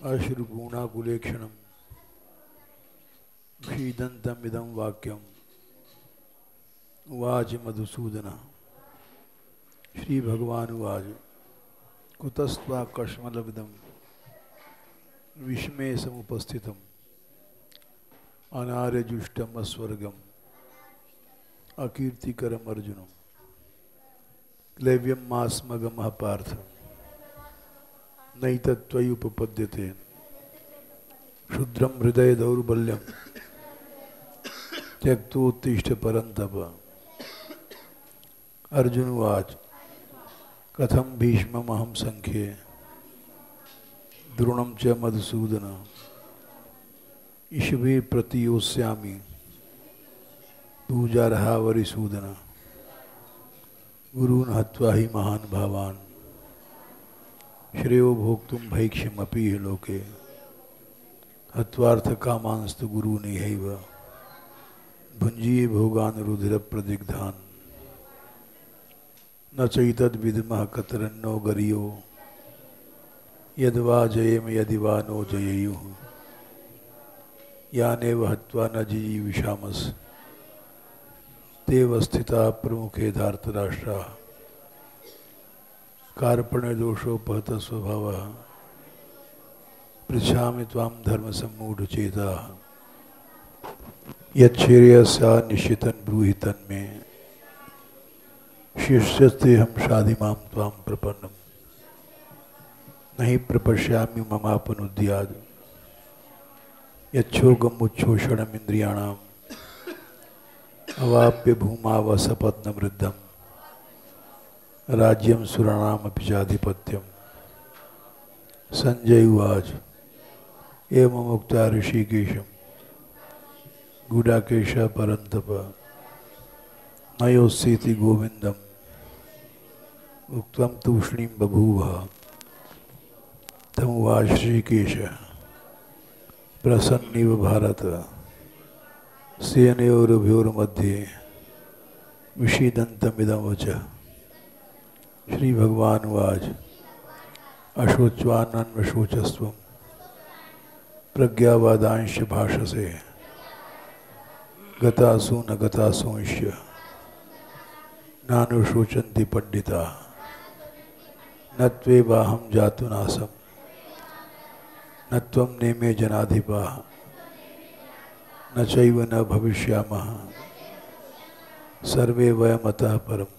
अश्रुगुणाकुलेक्षणं शीदन्तमिदं वाक्यं उवाच मधुसूदन। श्री भगवान उवाच कुतस्त्वाकश्मलविदं विस्मये समुपस्थितम् अनार्यजुष्टम् अस्वर्गम् अकीर्तिकरम् अर्जुनम् क्लैव्यं मास्मगमः पार्थ नैतत्त्वयि उपपद्यते क्षुद्रं हृदय दौर्बल्यं त्यक्तोत्तिष्ठ परन्तप। अर्जुन उवाच कथं भीष्ममहं संख्ये द्रोणं च मधुसूदन ईशवे प्रतियोत्स्यामि पूजार्हा वरिसूदन गुरून् हत्वा हि महान् भावान् श्रेयो भोक्तुं भैक्ष्यमपि लोके हत्वार्थकामांस्तु गुरूनिहैव भुञ्जीये भोगान् रुधिरप्रदिग्धान् न चैतद्विद्मः कतरन्नो गरियो यद्वा जयेम यदि वा नो जयेयुः यानेव हत्वा न जिजीविषामस् तेव स्थिताः प्रमुखे धार्तराष्ट्राः कार्पण्यदोषोपहतः स्वभावः पृच्छामि त्वां धर्मसम्मूढचेताः यच्छ्रेयस्या निश्चितं ब्रूहि तन्मे शिष्यस्तेऽहं शाधिमां त्वां प्रपन्नम् नहि प्रपश्यामि ममापनुद्याद् यच्छोगमुच्छोषणमिन्द्रियाणाम् अवाप्य भूमावसपत्नमृद्धम् राज्यं सुराणामपि चाधिपत्यम्। संजय उवाच एवमुक्त्वा ऋषिकेशं गूढाकेशः परन्तप न योत्सीति गोविन्दम् उक्तं तूष्णीं बभूव। तमुवाच ऋषिकेशः प्रसन्निव भारत सेनयोरुभयोर्मध्ये विषीदन्तमिदं वचः। श्री भगवान उवाच अशोच्वान्नन्वशोचस्त्वं प्रज्ञावादांश्च भाषसे गतासु न गतासूंश्च नानुशोचन्ति पंडिताः न त्वेवाहं जातुनासं न त्वं नेमे जनाधिपाः न चैव न भविष्यामः सर्वे वयमतः परम्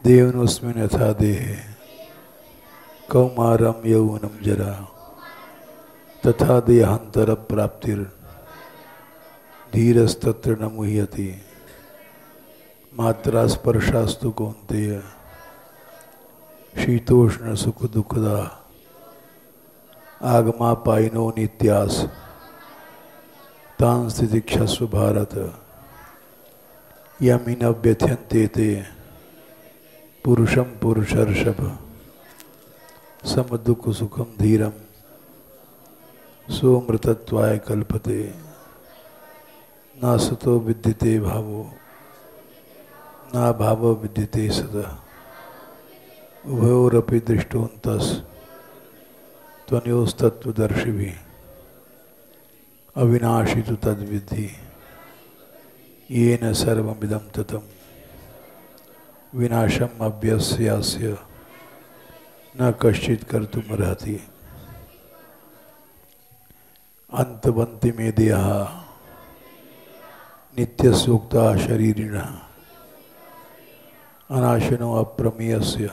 देवनोऽस्मिन् यथा देहे कौमारं यौवनं जरा तथा देहान्तरप्राप्तिर्धीरस्तत्र न मुह्यति मात्रा स्पर्शास्तु कौन्तेय शीतोष्ण सुख दुःखदा आगमापायिनो नित्यास तान् स्थितिक्षस्व भारत यमिन व्यथ्यन्ते ते पुरुषं पुरुषर्षभ समदुःख सुखम धीरम सोमृतत्वाय कल्पते नासतो विद्यते भावो ना भावो विद्यते सदा उभयोरपि दृष्टोऽन्तस् त्वनयोस्तत्त्वदर्शिभिः अविनाशी तु तद्विद्धि येन सर्वमिदं ततं विनाशम् अव्यस्यास्य न कश्चित् कर्तुमर्हति। अंतवन्ति मे देहाः नित्यसूक्ता शरीरिणः अनाशनो अप्रमेयस्य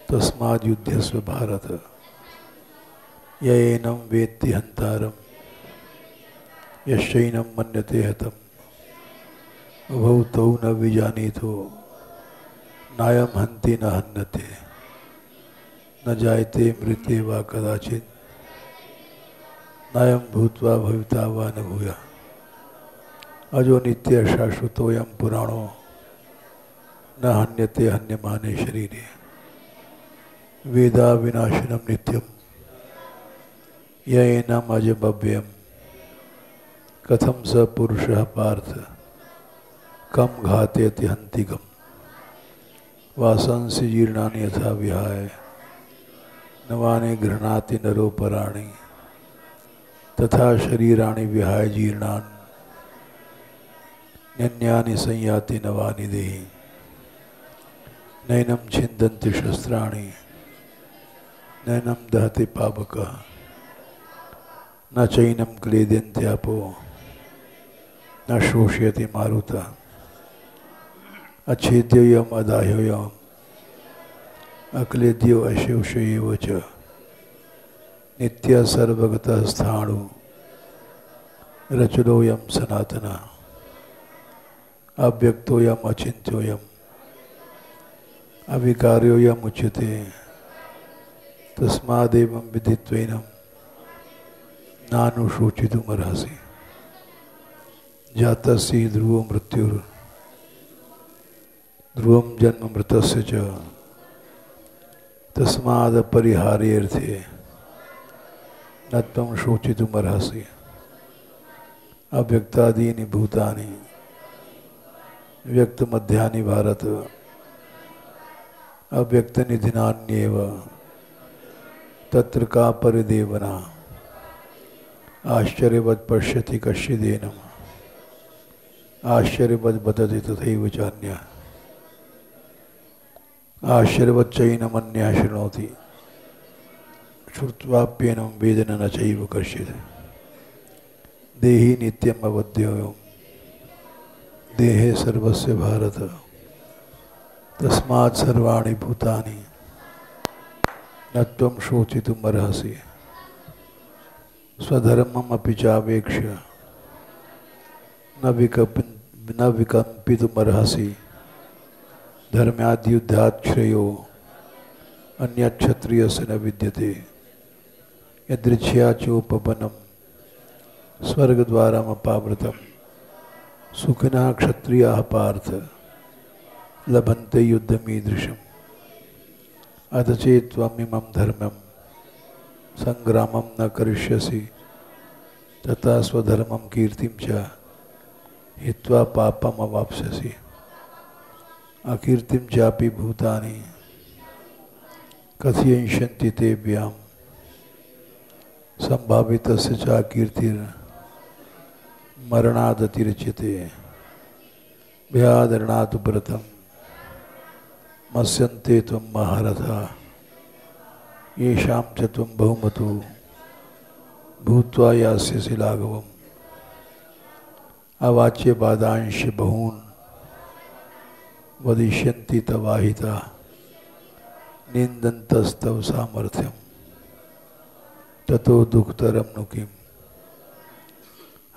तस्माद् युध्यस्व भारत य एनं वेत्ति हन्तारं यश्चैनं मन्यते हतम् उभौ तौ न विजानीतो नायं हन्ति न हन्यते न जायते मृते वा कदाचित् नायं भूत्वा भविता वा न भूयात् अजो नित्य शाश्वतोऽयं पुराणो न हन्यते हन्यमाने शरीरे वेदा विनाशिनं नित्यं य एनम् अजमव्ययम् कथं स पुरुषः पार्थ कम घातयति हन्तिकम् वासंसि जीर्णानि यथा विहाय नवानि गृह्णाति नरो पराणि तथा शरीराणि विहाय जीर्णान् न्यन्यानि संयाति नवानि देहि नैनं छिन्दन्ति शस्त्राणि नैनं दहति पावकः न चैनं क्लेद्यन्त्यापो न शोषयति मारुतः अच्छेद्योऽयम् अदाह्योऽयम् अक्लेद्यो अशोषयेव च नित्यः सर्वगतः स्थाणु रचनोऽयं सनातनः अव्यक्तोऽयम् अचिन्त्योऽयम् अविकार्योऽयम् उच्यते तस्मादेवं विदित्वैनं नानुशोचितुमर्हसि जातस्य हि ध्रुवो मृत्युर् ध्रुवं जन्म मृतस्य च तस्मादपरिहार्यर्थे न त्वं शोचितुमर्हसि अव्यक्तादीनि भूतानि व्यक्तमध्यानि भारत अव्यक्तनिधिनान्येव तत्र का परिदेवना आश्चर्यवत् पश्यति कश्चिदेनम् आश्चर्यवत् वदति तथैव चान्यः आश्चर्यवच्चैनमन्यः शृणोति श्रुत्वाप्येनं वेद न चैव कश्चित् देहि नित्यम् अवध्योऽयं देहे सर्वस्य भारत तस्मात् सर्वाणि भूतानि न त्वं शोचितुमर्हसि स्वधर्ममपि चावेक्ष्य न विकम्पितुमर्हसि धर्म्याद्युद्धात् श्रेयो अन्यक्षत्रियस्य न विद्यते यदृच्छया चोपपन्नं स्वर्गद्वारमपावृतं सुखिनः क्षत्रियाः पार्थ लभन्ते युद्धमीदृशम् अथ चेत् त्वमिमं धर्मं संग्रामं न करिष्यसि तथा स्वधर्मं कीर्तिं च हित्वा पापम् अवाप्स्यसि अकीर्तिं चापि भूतानि कथयिष्यन्ति तेभ्यां संभावितस्य च कीर्तिर् मरणादतिरिच्यते भयादरणात् व्रतं मत्स्यन्ते त्वं महारथा येषां च त्वं बहुमतो भूत्वा यास्यसि लाघवम् अवाच्य बादांश बहून् वदिष्यन्ति तवाहिता निन्दन्तस्तव सामर्थ्यं ततो दुःखतरं नु किम्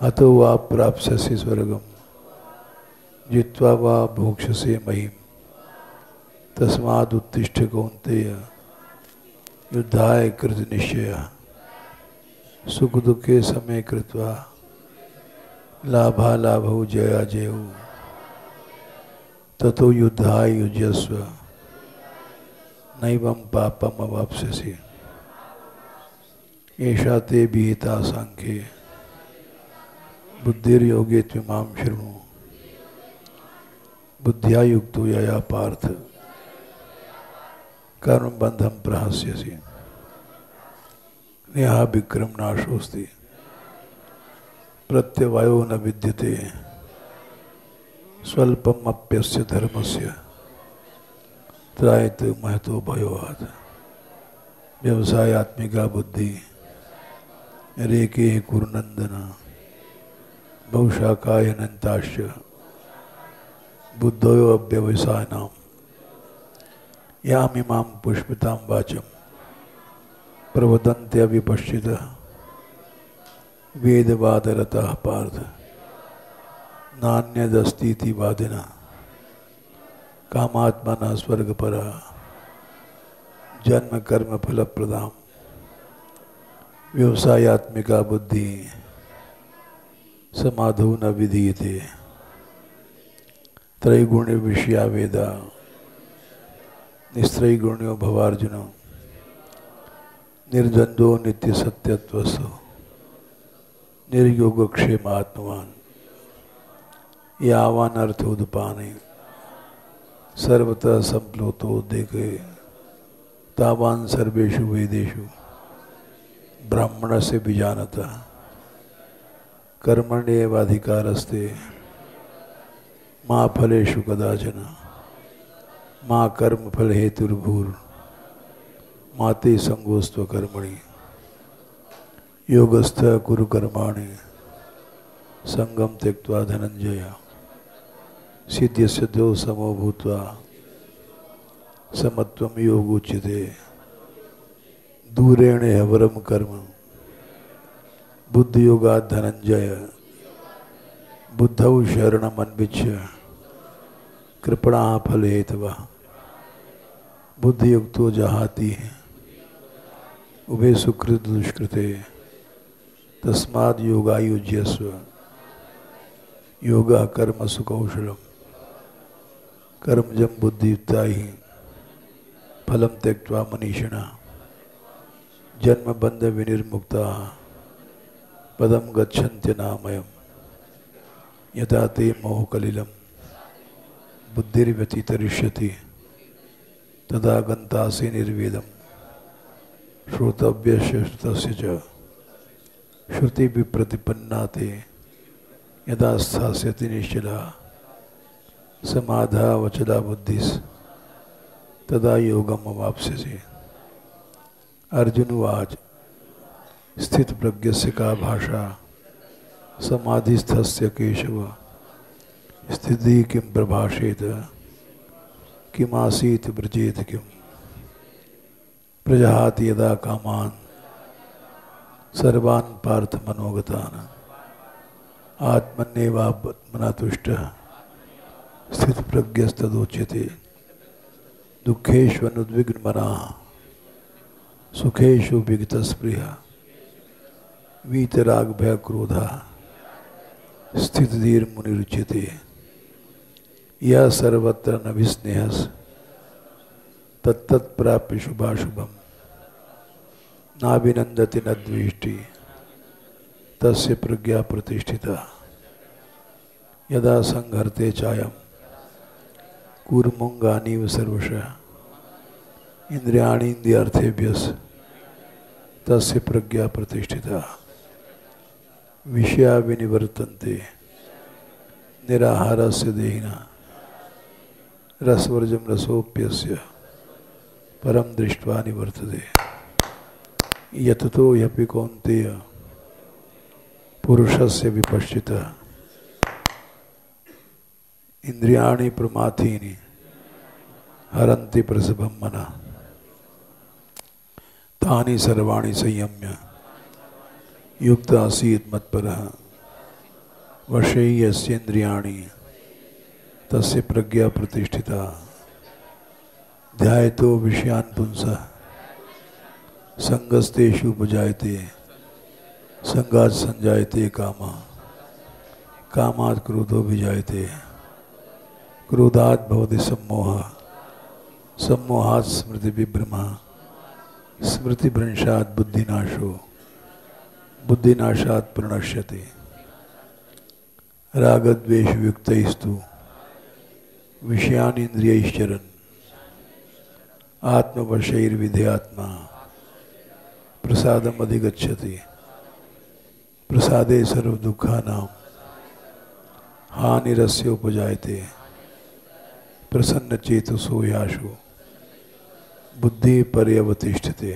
हतो वा प्राप्स्यसि स्वर्गं जित्वा वा भोक्ष्यसे महीम् तस्मादुत्तिष्ठ कौन्तेय युद्धाय कृतनिश्चयः सुख दुःखे समे कृत्वा लाभालाभौ जयाजयौ ततो युद्धाय युज्यस्व नैवं पापम् अवाप्स्यसि एषा ते विहिता सांख्ये बुद्धिर्योगे त्विमां शृणु बुद्ध्या युक्तो यया पार्थ कर्मबन्धं प्रहस्यसि नेहा विक्रम नाशोस्ति प्रत्यवायो न विद्यते स्वल्पमप्यस्य धर्मस्य त्रायते महतो भयोवात् व्यवसायात्मिका बुद्धि रेके कुरुनंदन बहुशाखायनन्ताश्च बुद्धयो अव्यवसायनाम् यामिमां पुष्पितां वाचं प्रवदन्ते अविपश्चितः वेदवादरतः पार्थ नान्यदस्तीति वादिनः कामात्मनः स्वर्गपरः जन्म कर्म फलप्रदां व्यवसायात्मिका बुद्धि समाधौ न विधीयते त्रैगुण्य विषया वेदा निस्त्रैगुण्यो भवार्जुन निर्द्वंद्वो नित्य सत्यत्वसो निर्योगक्षेमात्मवान् यावान अर्थोदपाने सर्वतः संप्लुतो देखे तावान सर्वेषु वेदेषु ब्राह्मणस्य बीजानतः कर्मण्येवाधिकारस्ते मा फलेषु कदाचन मा कर्मफल हेतुर्भूर् मा ते संगोस्त्व कर्मणि योगस्थ कुरु कर्माणि संगम त्यक्त्वा धनंजय सिद्ध्यसिद्धौ समो भूत्वा समत्वं योगोच्यते दूरेण हवरम कर्म बुद्धि योगात् धनंजय बुद्धौ शरणम् अन्विच्य कृपणा फल हेतवः बुद्धि युक्तो जहाति उभे सुकृत दुष्कृते तस्माद् योगायुज्यस्व योगा कर्म सुकौशलम कर्मजं बुद्धियुक्ता ही फलम त्यक्त्वा मनीषिणा जन्म बंध विनिर्मुक्ता पदम गच्छन्त्यनामयम् यदा ते मोहकलिलम बुद्धिर्व्यतितरिष्यति तदा गन्तासि निर्वेदम श्रोतव्यस्य श्रुतस्य च श्रुति विप्रतिपन्ना ते यदा स्थास्यति निश्चला समाधा वचला बुद्धिस् तदा योगम अवाप्स्यसि। अर्जुन उवाच स्थित प्रज्ञस्य का भाषा समाधिस्थस्य केशव स्थिति किं प्रभाषेत किमासीत व्रजेत किम प्रजहाति यदा कामान सर्वान् पार्थ मनोगतान् आत्मन्येवात्मना तुष्टः स्थित प्रज्ञस्तदोच्यते दुःखेष्वनुद्विग्नमनाः सुखेषु विगतस्पृहः वीतरागभयक्रोधः स्थितधीर्मुनिरुच्यते यः सर्वत्र नभिस्नेहस् तत्तत्प्राप्य शुभाशुभम् नाभिनन्दति न द्वेष्टि तस्य प्रज्ञा प्रतिष्ठिता यदा संहर्ते चायं कूर्मोऽङ्गानीव सर्वशः इन्द्रियाणीन्द्रियार्थेभ्यस् तस्य प्रज्ञा प्रतिष्ठिता विषया विनिवर्तन्ते निराहारस्य देहिनः रसवर्जं रसोऽप्यस्य परम दृष्ट्वा निवर्तते यततो ह्यपि कौन्तेय पुरुषस्य विपश्चितः इंद्रियाणि प्रमाथीनि हरन्ति प्रसभं मनः तानि सर्वाणि संयम्य युक्त आसीत् मत्परः वशे यस्येन्द्रियाणि तस्य प्रज्ञा प्रतिष्ठिता ध्यायतो विषयान् पुंसः संगस्तेषु उपजायते संगात् संजायते कामः कामात् क्रोधो विजायते क्रोधात् भवति सम्मोहः सम्मोहात् स्मृतिविभ्रमः स्मृतिभ्रंशात् बुद्धिनाशो बुद्धिनाशात् प्रणश्यते रागद्वेषयुक्तैस्तु विषयानीन्द्रियैश्चरन् आत्मवशैर्विधेयात्मा प्रसादम् अधिगच्छति प्रसादे सर्वदुःखानां हानिरस्य उपजायते प्रसन्नचेतसो याशु बुद्धि पर्यवतिष्ठते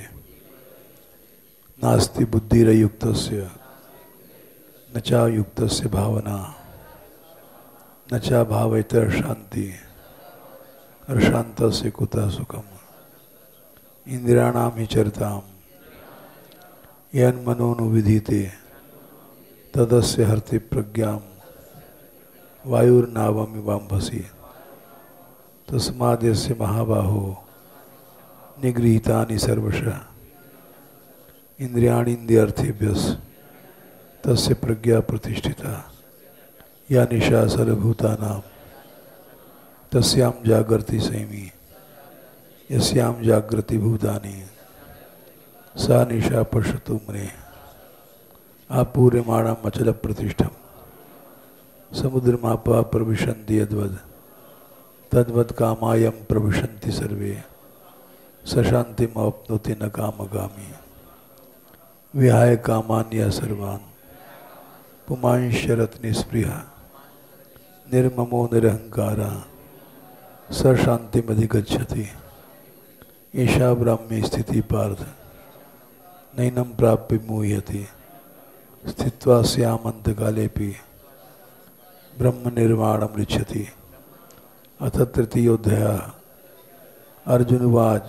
नास्ति बुद्धिरयुक्तस्य न चा युक्तस्य भावना न चा भावयते शांति अशांतस्य कुतः सुखम् इंद्रियाणां हि चरतां यन्मनोनुविधीते तदस्य हरति प्रज्ञां वायुर्नावमिवाम्भसि तस्माद्यस्य महाबाहो निगृहीतानि सर्वशः इंद्रियाणीन्द्रियार्थेभ्यस् तस्य प्रज्ञा प्रतिष्ठिता या निशा सर्वभूतानां तस्यां जागर्ति संयमी यस्यां जागृति भूतानि सा निशा पश्यतु मुने आपूर्यमाणम् अचल प्रतिष्ठम् समुद्रमापा प्रविशन्ति यद्वद् तद्वत् कामायं प्रविशन्ति सर्वे सशांतिम अपनोति न कामगामी विहाय कामान्य सर्वान् पुमांशरत निस्पृहा निर्ममो निरहंकारा स शांतिमधिगच्छति। ईशा ब्राह्मी स्थिति पार्थ नैनम प्राप्य मुह्यति स्थित्वा स्यामन्तकालेऽपि ब्रह्म निर्वाणम ऋच्छति। अथ तृतीयोऽध्यायः। अर्जुनवाच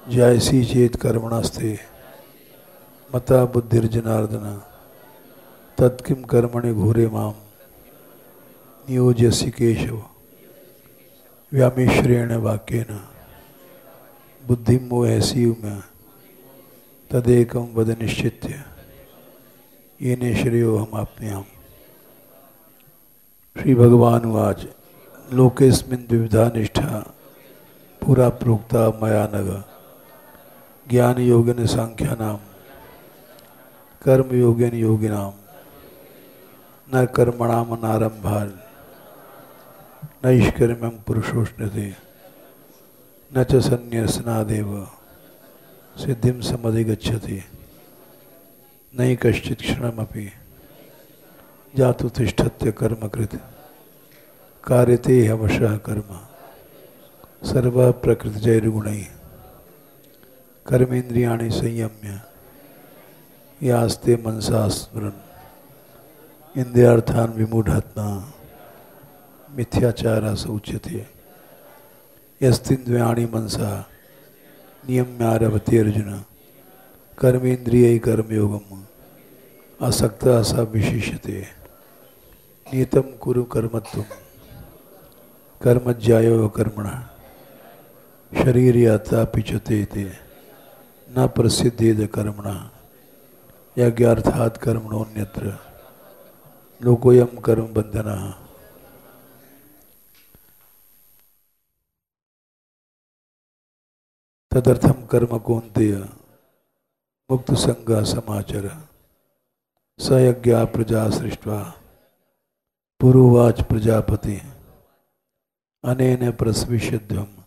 जयसी चेत कर्मणस्ते मता बुद्धिर्जनार्दन तत्किं कर्मणि घोरे मां नियोज्यसि केशव। व्यामिश्रेण वाक्येन बुद्धिं मोहयसि मे तदेकं वद निश्चित्य येने श्रेयोऽहमाप्नुयाम्। श्री भगवान उवाच लोकेस्मिन् द्विविधा निष्ठा पुरा प्रोक्ता मया नघ। ज्ञानयोगेन सांख्यानां कर्मयोगेन योगिनां न कर्मणामनारम्भात् नैष्कर्म्यं पुरुषोऽश्नुते न च सन्न्यसनादेव सिद्धिं समधिगच्छति। नहि कश्चित् क्षणमपि जातु तिष्ठत्य कर्मकृत् कार्यते ह्यवशः कर्म सर्वः प्रकृतिजैर्गुणैः कर्मेन्द्रियाणि संयम्य यास्ते मनसा स्मरन् इन्द्रियार्थान् विमूढात्मा मिथ्याचारः स उच्यते। यस्तिन्द्रियाणि मनसा नियम्यारभते अर्जुन कर्मेन्द्रियैः कर्मयोगम् असक्तः स विशिष्यते। नियतं कुरु कर्मत्वं कर्मज्यायो कर्मणः शरीर्यात्रापि च ते न प्रसिद्धेद कर्मणः यज्ञार्थात् कर्मणोऽन्यत्र लोकोऽयं कर्मबन्धनः। तदर्थं कर्म कौन्तेय मुक्तसंगः समाचर। स यज्ञा प्रजा सृष्ट्वा पुरोवाच प्रजापति अनेन प्रसविष्यध्वम्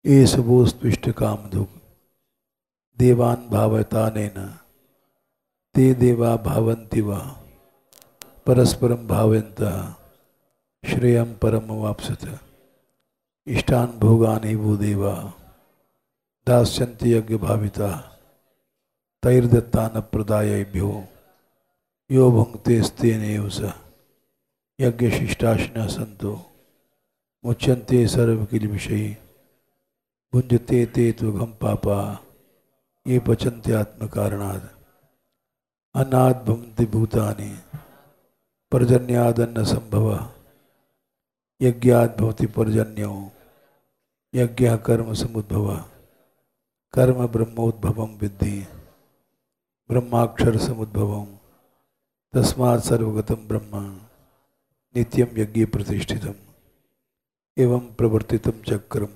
एष वोस्त्विष्ट कामधुक् देवान् भावयतानेन ते देवा भावन्ति वा परस्परं भावयन्तः श्रेयं परमवाप्स्यथ। इष्टान् भोगान् वो देवा दास्यन्ति यज्ञभाविताः तैर्दत्तान् प्रदायैभ्यो यो भुङ्क्तेस्तेनैव स यज्ञशिष्टाशिनः सन्तो मुच्यन्ते सर्वकिल्बिषैः भुञ्जते ते त्वघं पापा ये पचन्त्यात्मकारणात्। अन्नाद् भवन्ति भूतानि पर्जन्यादन्न संभवः यज्ञाद् भवति पर्जन्यो यज्ञः कर्म समुद्भवः कर्म ब्रह्मोद्भवं विद्धि ब्रह्माक्षर समुद्भवं तस्मात् सर्वगतं ब्रह्म नित्यं यज्ञे प्रतिष्ठितम्। एवं प्रवर्तितं चक्रं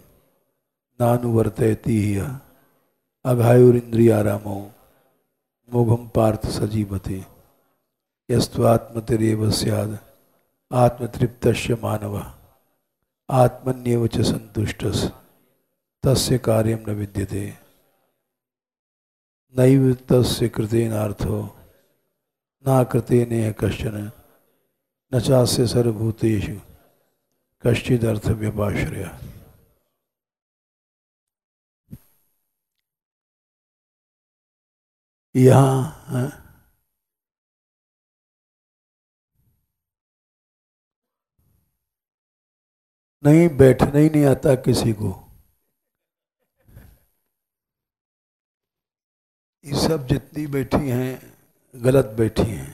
नानुवर्तयति ह्यः अघायुरिन्द्रियारामो मोघं पार्थ सजीवते। यस्त्वात्मतिरेव स्याद् आत्मतृप्तस्य मानवः आत्मन्येव च सन्तुष्टः तस्य कार्यं न विद्यते। नैव तस्य कृतेनार्थो न कृतेनेह कश्चन न चास्य सर्वभूतेषु कश्चिदर्थव्यपाश्रयः। यहाँ नहीं बैठना ही नहीं आता किसी को। ये सब जितनी बैठी हैं गलत बैठी हैं।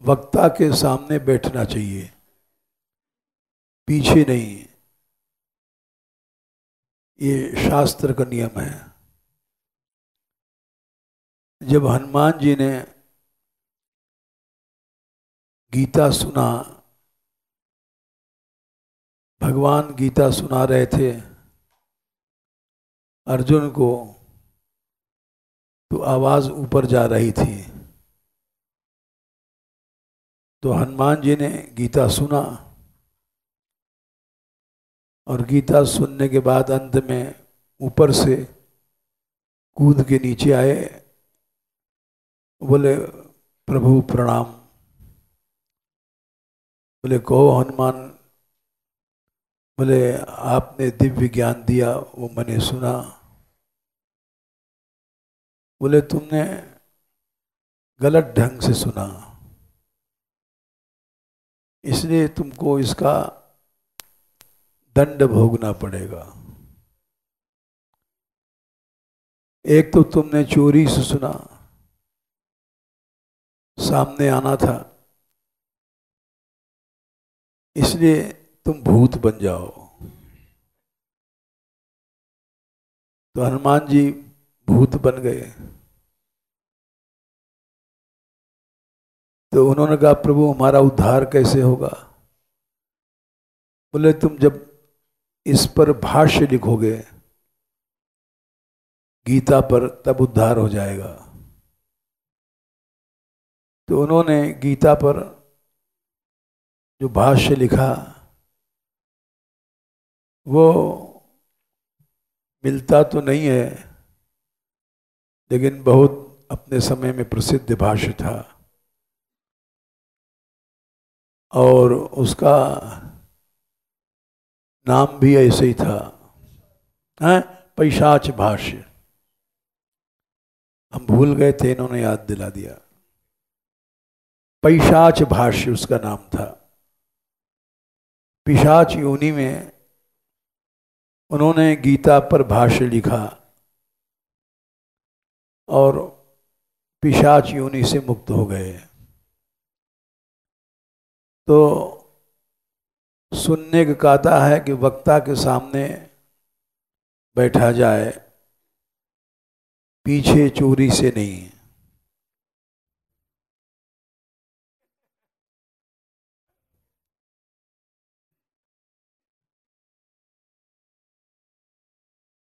वक्ता के सामने बैठना चाहिए, पीछे नहीं। ये शास्त्र का नियम है। जब हनुमान जी ने गीता सुना, भगवान गीता सुना रहे थे अर्जुन को, तो आवाज ऊपर जा रही थी। तो हनुमान जी ने गीता सुना और गीता सुनने के बाद अंत में ऊपर से कूद के नीचे आए, बोले प्रभु प्रणाम। बोले कहो हनुमान। बोले आपने दिव्य ज्ञान दिया वो मैंने सुना। बोले तुमने गलत ढंग से सुना, इसलिए तुमको इसका दंड भोगना पड़ेगा। एक तो तुमने चोरी से सुना, सामने आना था, इसलिए तुम भूत बन जाओ। तो हनुमान जी भूत बन गए। तो उन्होंने कहा प्रभु हमारा उद्धार कैसे होगा? बोले तुम जब इस पर भाष्य लिखोगे गीता पर तब उद्धार हो जाएगा। तो उन्होंने गीता पर जो भाष्य लिखा वो मिलता तो नहीं है, लेकिन बहुत अपने समय में प्रसिद्ध भाष्य था और उसका नाम भी ऐसे ही था, पैशाच भाष्य। हम भूल गए थे, इन्होंने याद दिला दिया। पैशाच भाष्य उसका नाम था। पिशाच योनि में उन्होंने गीता पर भाष्य लिखा और पिशाच योनि से मुक्त हो गए। तो सुनने का कहता है कि वक्ता के सामने बैठा जाए, पीछे चोरी से नहीं।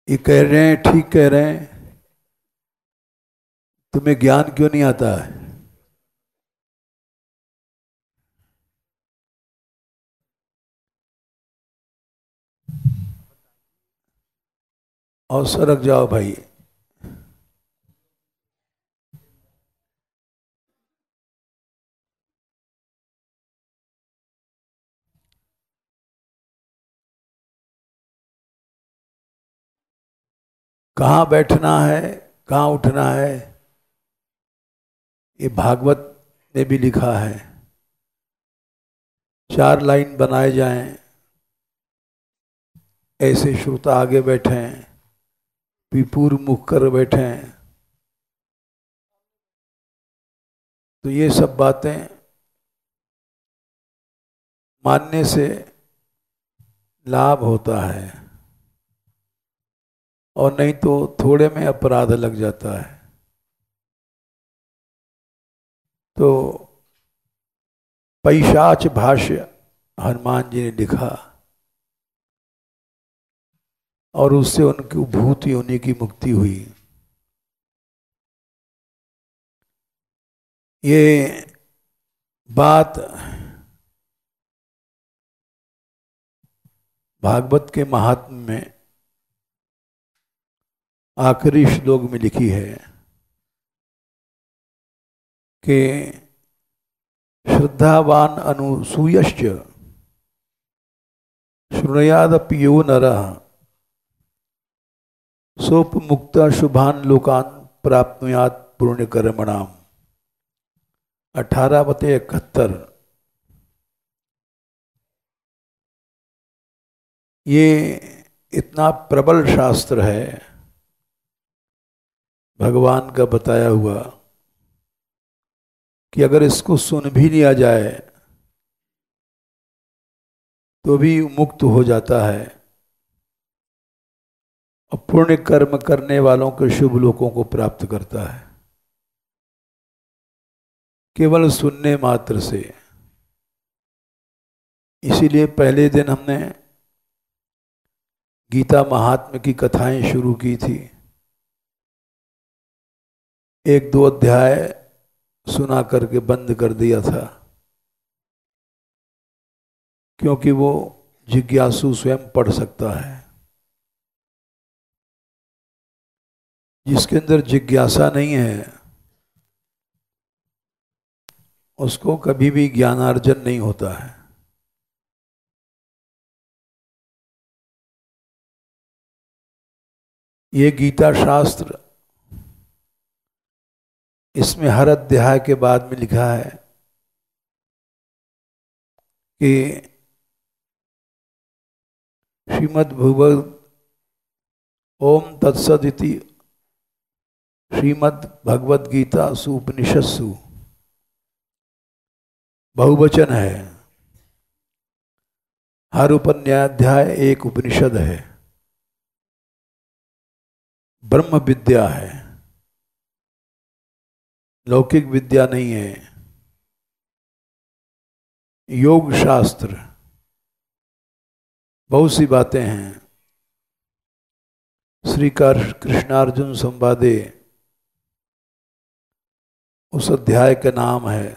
ये कह रहे हैं, ठीक कह रहे हैं। तुम्हें ज्ञान क्यों नहीं आता है? और सरक जाओ भाई। कहाँ बैठना है, कहाँ उठना है, ये भागवत ने भी लिखा है। 4 लाइन बनाए जाएं, ऐसे श्रोता आगे बैठे, पूर्व मुख कर बैठे। तो ये सब बातें मानने से लाभ होता है और नहीं तो थोड़े में अपराध लग जाता है। तो पैशाच भाष्य हनुमान जी ने लिखा और उससे उनकी भूत योनि की मुक्ति हुई। ये बात भागवत के महात्म में आखिरी श्लोक में लिखी है कि श्रद्धावान अनुसूयश्च शृणुयादपि यो नरः सोपमुक्ता शुभान लोकान प्राप्नुयात् पुण्यकर्मणाम्। 18/71। ये इतना प्रबल शास्त्र है भगवान का बताया हुआ कि अगर इसको सुन भी लिया जाए तो भी मुक्त हो जाता है और पुण्य कर्म करने वालों के शुभ लोकों को प्राप्त करता है केवल सुनने मात्र से। इसीलिए पहले दिन हमने गीता महात्म्य की कथाएं शुरू की थी। 1-2 अध्याय सुना करके बंद कर दिया था, क्योंकि वो जिज्ञासु स्वयं पढ़ सकता है। जिसके अंदर जिज्ञासा नहीं है उसको कभी भी ज्ञानार्जन नहीं होता है। ये गीता शास्त्र, इसमें हर अध्याय के बाद में लिखा है कि श्रीमद् भगवद ओम तत्सदिति श्रीमद् भगवद गीता सुपनिषत्सु बहुवचन है। हर उपन्याध्याय एक उपनिषद है, ब्रह्म विद्या है, लौकिक विद्या नहीं है। योग शास्त्र, बहुत सी बातें हैं। श्री कृष्णार्जुन संवादे उस अध्याय का नाम है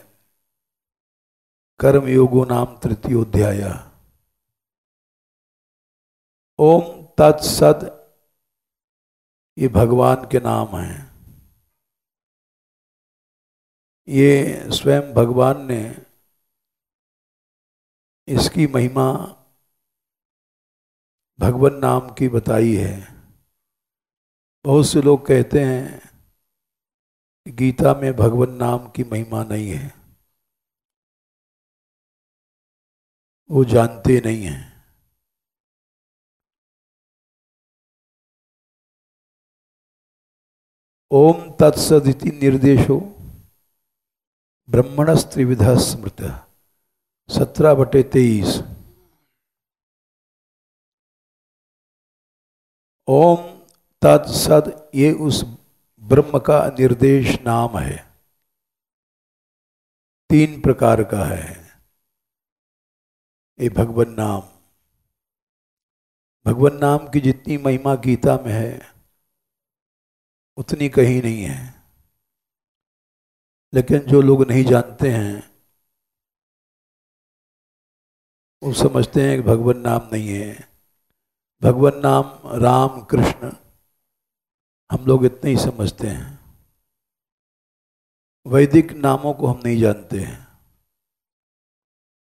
कर्म योगो नाम तृतीयोध्याय। ओम तत्सद ये भगवान के नाम हैं। ये स्वयं भगवान ने इसकी महिमा भगवान नाम की बताई है। बहुत से लोग कहते हैं कि गीता में भगवान नाम की महिमा नहीं है, वो जानते नहीं हैं। ओम तत्सदिति निर्देशो ब्रह्मणस्त्रिविध स्मृत 17/23। ओम तत्सद ये उस ब्रह्म का निर्देश नाम है। 3 प्रकार का है ये भगवान नाम। भगवान नाम की जितनी महिमा गीता में है उतनी कहीं नहीं है। लेकिन जो लोग नहीं जानते हैं वो समझते हैं कि भगवान नाम नहीं है। भगवान नाम राम कृष्ण हम लोग इतने ही समझते हैं। वैदिक नामों को हम नहीं जानते हैं।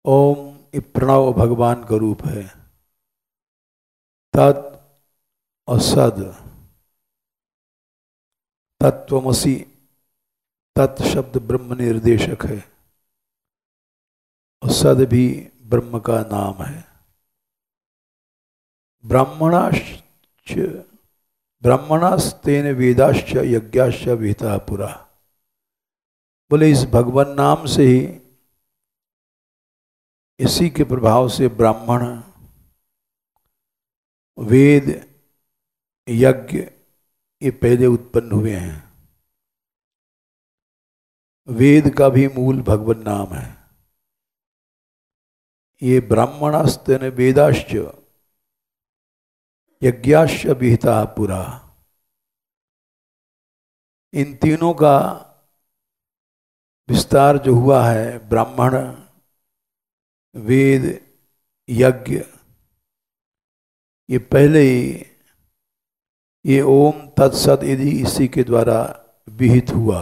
ओम ये प्रणव भगवान का रूप है। तत् और सद, तत्वमसि, तत् शब्द ब्रह्म निर्देशक है और सद भी ब्रह्म का नाम है। ब्राह्मणास्तेन वेदाश्च यज्ञाश्च विहिता पुरा। बोले इस भगवान नाम से ही, इसी के प्रभाव से ब्राह्मण, वेद, यज्ञ ये पहले उत्पन्न हुए हैं। वेद का भी मूल भगवान नाम है। ये ब्राह्मणास्तेन वेदाश्च यज्ञाश्च विहिता पुरा, इन तीनों का विस्तार जो हुआ है, ब्राह्मण, वेद, यज्ञ, ये पहले ही ये ओम तत्सद यदि इसी के द्वारा विहित हुआ।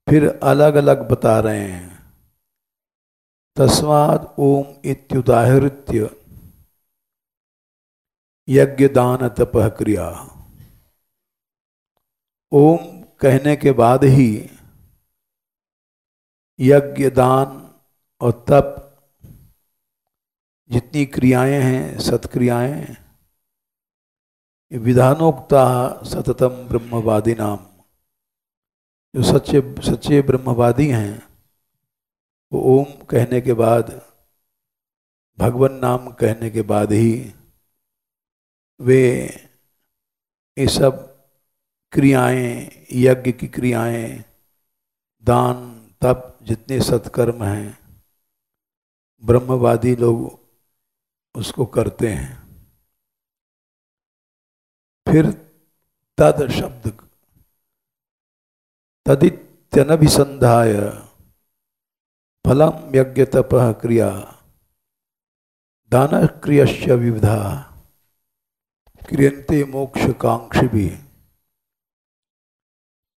फिर अलग अलग बता रहे हैं। तस्माद ओम इत्युदाहृत्य यज्ञ दान तपः क्रिया। ओम कहने के बाद ही यज्ञ, दान और तप जितनी क्रियाएं हैं, सत्क्रियाएं, विधानोक्ता सततम ब्रह्मवादी नाम, जो सच्चे सच्चे ब्रह्मवादी हैं वो ओम कहने के बाद, भगवान नाम कहने के बाद ही वे ये सब क्रियाएं, यज्ञ की क्रियाएं, दान, तप, जितने सत्कर्म हैं, ब्रह्मवादी लोग उसको करते हैं। फिर तद शब्द, तदित्यनभिसंधाय फलम यज्ञ तपः क्रिया, दान क्रियश्च विविधा क्रियन्ते मोक्षकांक्षिभिः।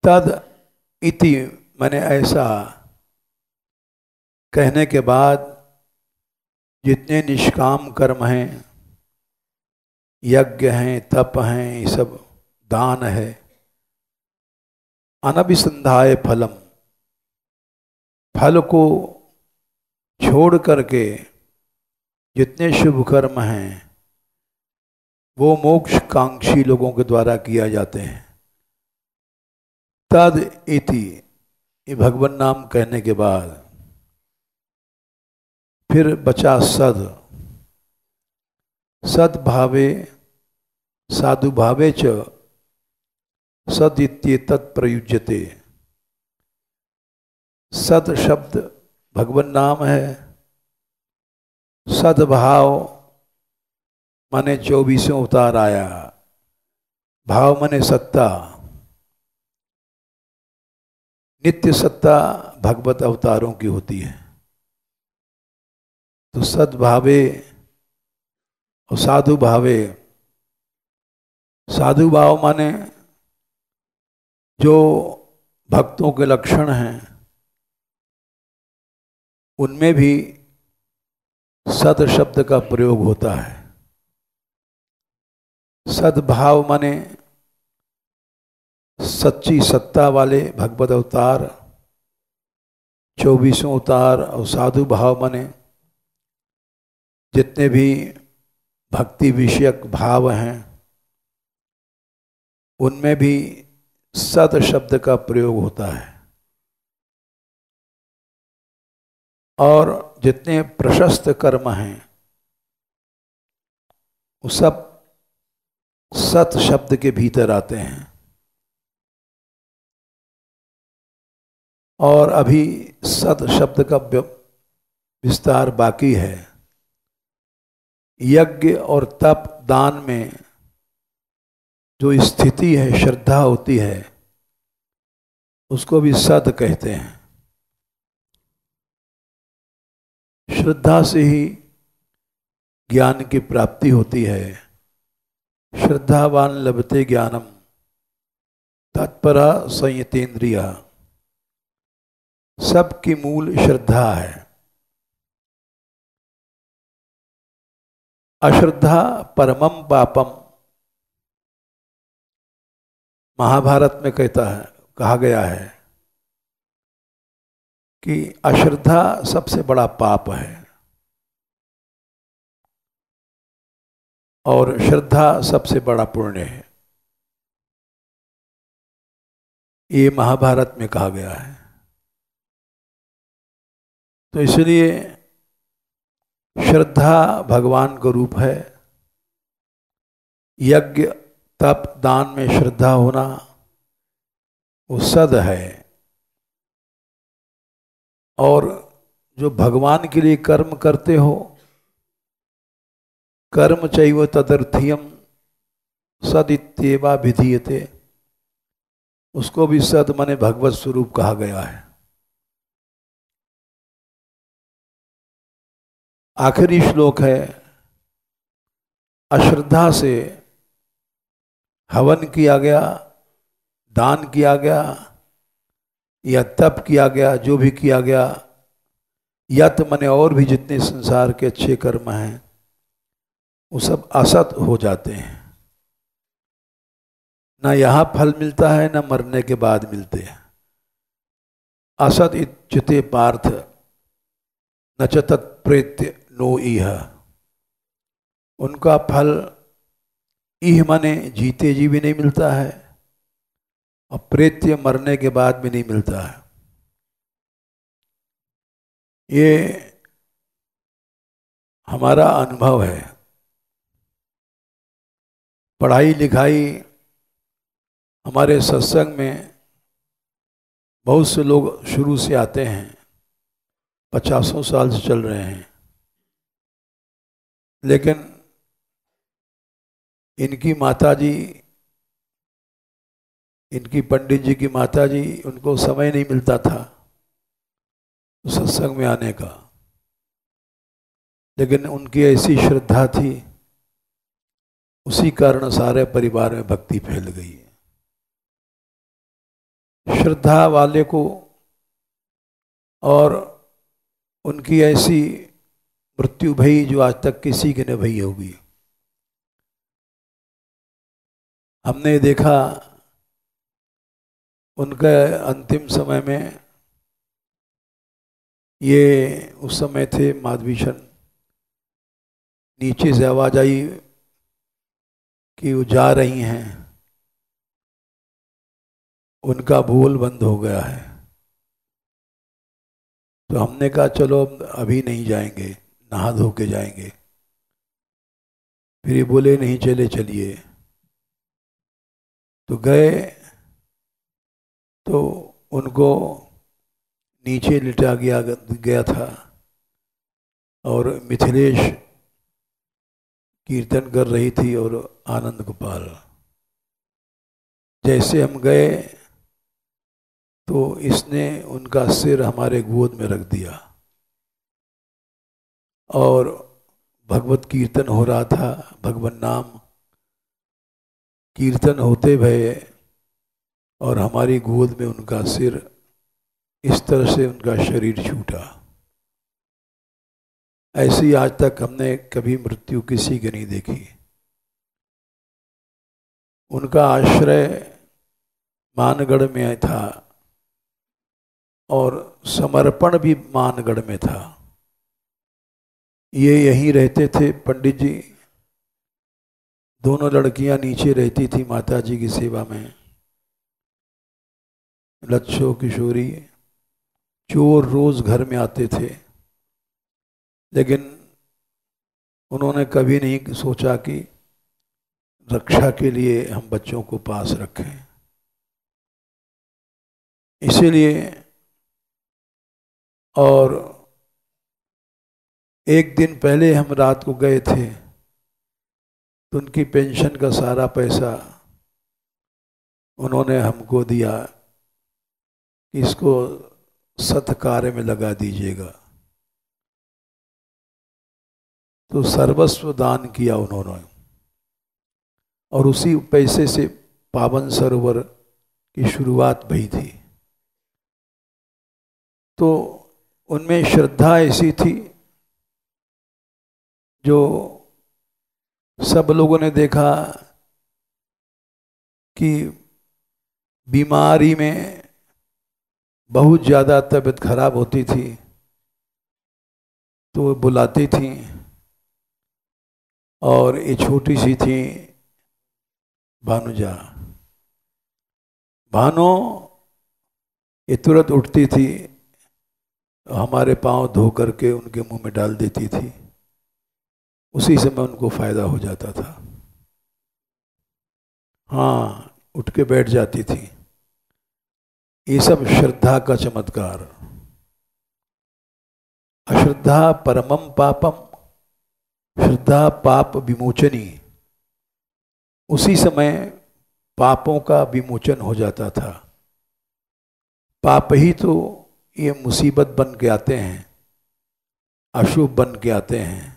तद इति मैंने ऐसा कहने के बाद जितने निष्काम कर्म हैं, यज्ञ हैं, तप हैं, ये सब दान है, अनभिसंधाय फलम, फल को छोड़ करके जितने शुभ कर्म हैं वो मोक्ष कांक्षी लोगों के द्वारा किया जाते हैं। तद इति, ये भगवान नाम कहने के बाद फिर बचा सद। सद्भावे साधुभावे च सद इत्येतत् प्रयुज्यते। सद शब्द भगवान नाम है। सद्भाव माने 24वें अवतार आया, भाव माने सत्ता, नित्य सत्ता भगवत अवतारों की होती है। तो सद्भावे और साधु भावे, साधु भाव माने जो भक्तों के लक्षण हैं उनमें भी सद शब्द का प्रयोग होता है। सद्भाव माने सच्ची सत्ता वाले भगवत अवतार, 24वें अवतार। और साधु भाव माने जितने भी भक्ति विषयक भाव हैं उनमें भी सद शब्द का प्रयोग होता है। और जितने प्रशस्त कर्म हैं वो सब सत शब्द के भीतर आते हैं। और अभी सत शब्द का विस्तार बाकी है। यज्ञ और तप दान में जो स्थिति है, श्रद्धा होती है, उसको भी सद कहते हैं। श्रद्धा से ही ज्ञान की प्राप्ति होती है। श्रद्धावान लभते ज्ञानम तत्परा संयतेन्द्रिया। सबकी मूल श्रद्धा है। अश्रद्धा परमम पापम, महाभारत में कहा गया है कि अश्रद्धा सबसे बड़ा पाप है और श्रद्धा सबसे बड़ा पुण्य है। ये महाभारत में कहा गया है। तो इसलिए श्रद्धा भगवान का रूप है। यज्ञ तप दान में श्रद्धा होना वो सद है। और जो भगवान के लिए कर्म करते हो, कर्म चैव तदर्थीयम सदित्येवा विधीयते, उसको भी सद माने भगवत स्वरूप कहा गया है। आखिरी श्लोक है, अश्रद्धा से हवन किया गया, दान किया गया या तप किया गया, जो भी किया गया, यत माने और भी जितने संसार के अच्छे कर्म हैं वो सब असत हो जाते हैं। ना यहाँ फल मिलता है, ना मरने के बाद मिलते हैं। असत इच्युते पार्थ न च तत्प्रेत्य नो इह। उनका फल इह माने जीते जी भी नहीं मिलता है और प्रेत्य मरने के बाद भी नहीं मिलता है। ये हमारा अनुभव है। पढ़ाई लिखाई हमारे सत्संग में बहुत से लोग शुरू से आते हैं, 50 साल से चल रहे हैं, लेकिन इनकी माताजी, इनकी पंडित जी की माताजी, उनको समय नहीं मिलता था सत्संग में आने का। लेकिन उनकी ऐसी श्रद्धा थी, उसी कारण सारे परिवार में भक्ति फैल गई। श्रद्धा वाले को और उनकी ऐसी मृत्यु भई जो आज तक किसी की न भई होगी। हमने देखा उनके अंतिम समय में, ये उस समय थे माधवीशन, नीचे से आवाज आई कि वो जा रही हैं, उनका बोल बंद हो गया है। तो हमने कहा चलो अभी नहीं जाएंगे, नहा धो के जाएंगे। फिर ये बोले नहीं चले चलिए। तो गए तो उनको नीचे लिटा गया था और मिथिलेश कीर्तन कर रही थी और आनंद गोपाल। जैसे हम गए तो इसने उनका सिर हमारे गोद में रख दिया और भगवत कीर्तन हो रहा था, भगवान नाम कीर्तन होते भये और हमारी गोद में उनका सिर, इस तरह से उनका शरीर छूटा। ऐसी आज तक हमने कभी मृत्यु किसी की नहीं देखी। उनका आश्रय मानगढ़ में था और समर्पण भी मानगढ़ में था। ये यहीं रहते थे, पंडित जी, दोनों लड़कियां नीचे रहती थी माता जी की सेवा में। लच्छो किशोरी, चोर रोज घर में आते थे, लेकिन उन्होंने कभी नहीं सोचा कि रक्षा के लिए हम बच्चों को पास रखें। इसीलिए और एक दिन पहले हम रात को गए थे तो उनकी पेंशन का सारा पैसा उन्होंने हमको दिया कि इसको सत्कार्य में लगा दीजिएगा। तो सर्वस्व दान किया उन्होंने और उसी पैसे से पावन सरोवर की शुरुआत भई थी। तो उनमें श्रद्धा ऐसी थी जो सब लोगों ने देखा कि बीमारी में बहुत ज़्यादा तबीयत खराब होती थी तो वो बुलाती थी, और ये छोटी सी थी भानुजा। भानो ये तुरंत उठती थी, हमारे पांव धो करके उनके मुंह में डाल देती थी, उसी समय उनको फायदा हो जाता था। हाँ, उठ के बैठ जाती थी। ये सब श्रद्धा का चमत्कार। अश्रद्धा परमम पापम, श्रद्धा पाप विमोचनी। उसी समय पापों का विमोचन हो जाता था। पाप ही तो ये मुसीबत बन के आते हैं, अशुभ बन के आते हैं।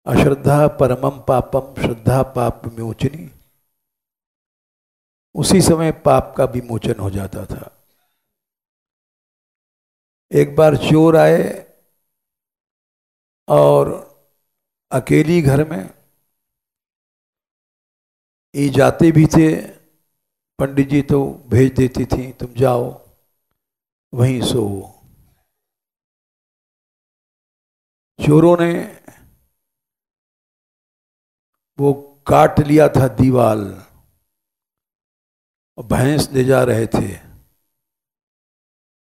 अश्रद्धा परमम पापम, श्रद्धा पाप विमोचनी। उसी समय पाप का विमोचन हो जाता था। एक बार चोर आए और अकेली घर में, ये जाते भी थे, पंडित जी तो भेज देती थी तुम जाओ वहीं सो। चोरों ने वो काट लिया था दीवाल और भैंस ले जा रहे थे।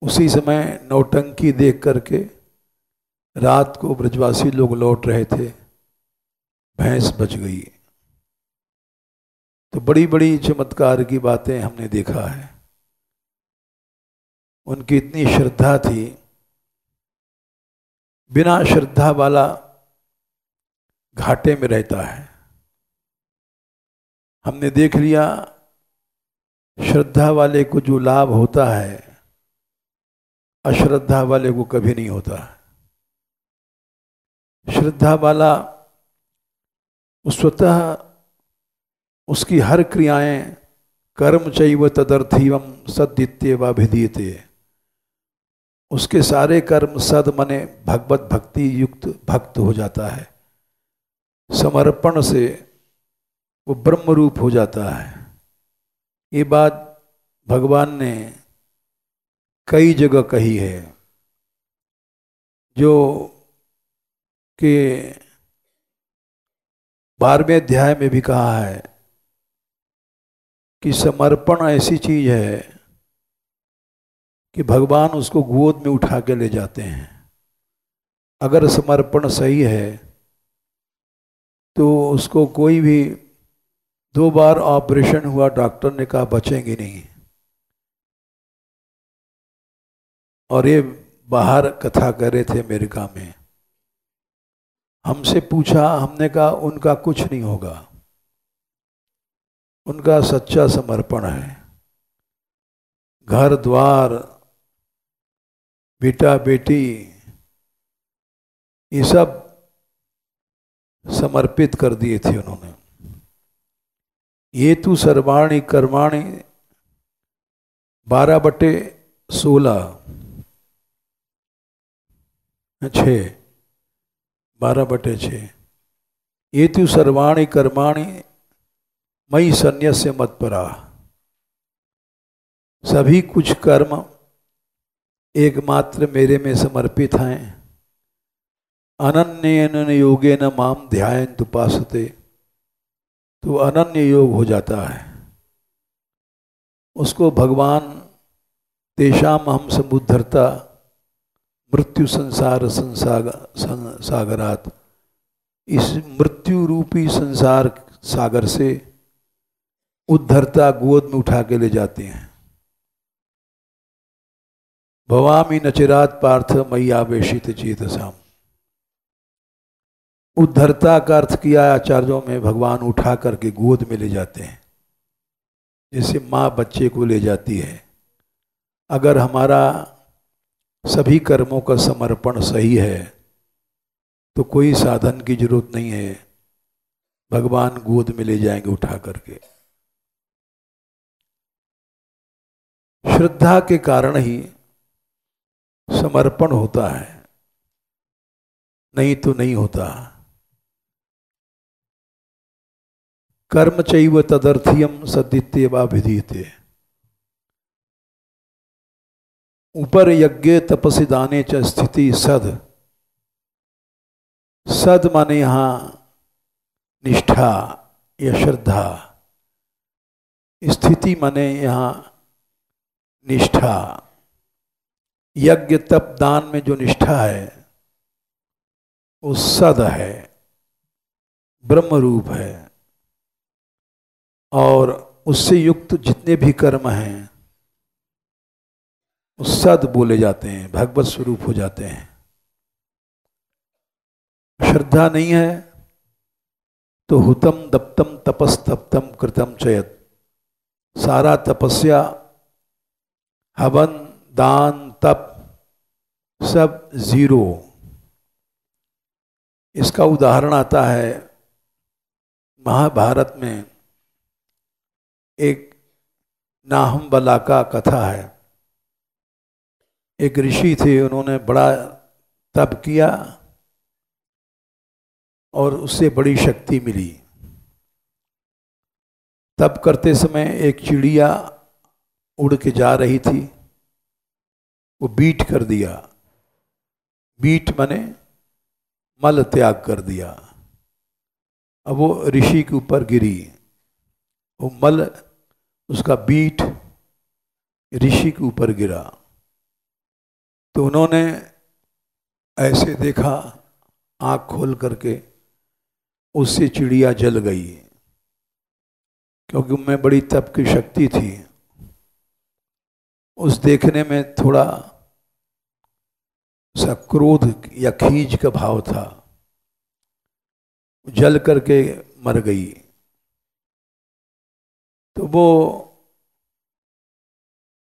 उसी समय नौटंकी देख करके रात को ब्रजवासी लोग लौट रहे थे, भैंस बच गई। तो बड़ी बड़ी चमत्कार की बातें हमने देखा है। उनकी इतनी श्रद्धा थी, बिना श्रद्धा वाला घाटे में रहता है। हमने देख लिया श्रद्धा वाले को जो लाभ होता है, अश्रद्धा वाले को कभी नहीं होता। श्रद्धा वाला स्वतः उसकी हर क्रियाएं कर्म चैव तदर्थीवम सदित्यवाभिधीयते, उसके सारे कर्म सद मने भगवत भक्ति युक्त भक्त हो जाता है, समर्पण से वो ब्रह्म रूप हो जाता है। ये बात भगवान ने कई जगह कही है, जो कि 12वें अध्याय में भी कहा है कि समर्पण ऐसी चीज है कि भगवान उसको गोद में उठा के ले जाते हैं। अगर समर्पण सही है तो उसको कोई भी 2 बार ऑपरेशन हुआ, डॉक्टर ने कहा बचेंगे नहीं। और ये बाहर कथा कर रहे थे अमेरिका में, हमसे पूछा, हमने कहा उनका कुछ नहीं होगा, उनका सच्चा समर्पण है। घर द्वार बेटा बेटी ये सब समर्पित कर दिए थे उन्होंने। ये तू सर्वाणी कर्माणि 12/16 6 12/6 ये तू सर्वाणी कर्माणि मयि सन्न्यस्य मत्परा, सभी कुछ कर्म एकमात्र मेरे में समर्पित हैं। अनन्येन योगेन माम ध्यायन्त उपासते, तो अनन्य योग हो जाता है। उसको भगवान तेषाम हम समुद्धरता मृत्यु संसार सागरात, इस मृत्यु रूपी संसार सागर से उद्धरता गोद में उठा के ले जाते हैं। भवामी नचिरात पार्थ मयि आवेशित चेतसाम, उद्धरता का अर्थ किया आचार्यों में, भगवान उठा करके गोद में ले जाते हैं, जैसे माँ बच्चे को ले जाती है। अगर हमारा सभी कर्मों का समर्पण सही है तो कोई साधन की जरूरत नहीं है, भगवान गोद में ले जाएंगे उठा करके। श्रद्धा के कारण ही समर्पण होता है, नहीं तो नहीं होता। कर्म चैव तदर्थियम सदित्यवाभिधीयते, ऊपर यज्ञ तपसि दाने च स्थिति सद, सद माने यहां निष्ठा या श्रद्धा, स्थिति माने यहां निष्ठा। यज्ञ तप दान में जो निष्ठा है वो सद है, ब्रह्म रूप है, और उससे युक्त जितने भी कर्म हैं वो सद बोले जाते हैं, भगवत स्वरूप हो जाते हैं। श्रद्धा नहीं है तो हुतम दप्तम तपस्तप्तम कृतम चयत, सारा तपस्या हवन दान तप सब जीरो। इसका उदाहरण आता है महाभारत में, एक नाहम बला का कथा है। एक ऋषि थे, उन्होंने बड़ा तप किया और उससे बड़ी शक्ति मिली। तप करते समय एक चिड़िया उड़ के जा रही थी, वो बीट कर दिया, बीट माने मल त्याग कर दिया। अब वो ऋषि के ऊपर गिरी, वो मल उसका बीट ऋषि के ऊपर गिरा, तो उन्होंने ऐसे देखा आंख खोल करके, उससे चिड़िया जल गई, क्योंकि उनमें बड़ी तप की शक्ति थी। उस देखने में थोड़ा सा क्रोध या खींच का भाव था, जल करके मर गई। तो वो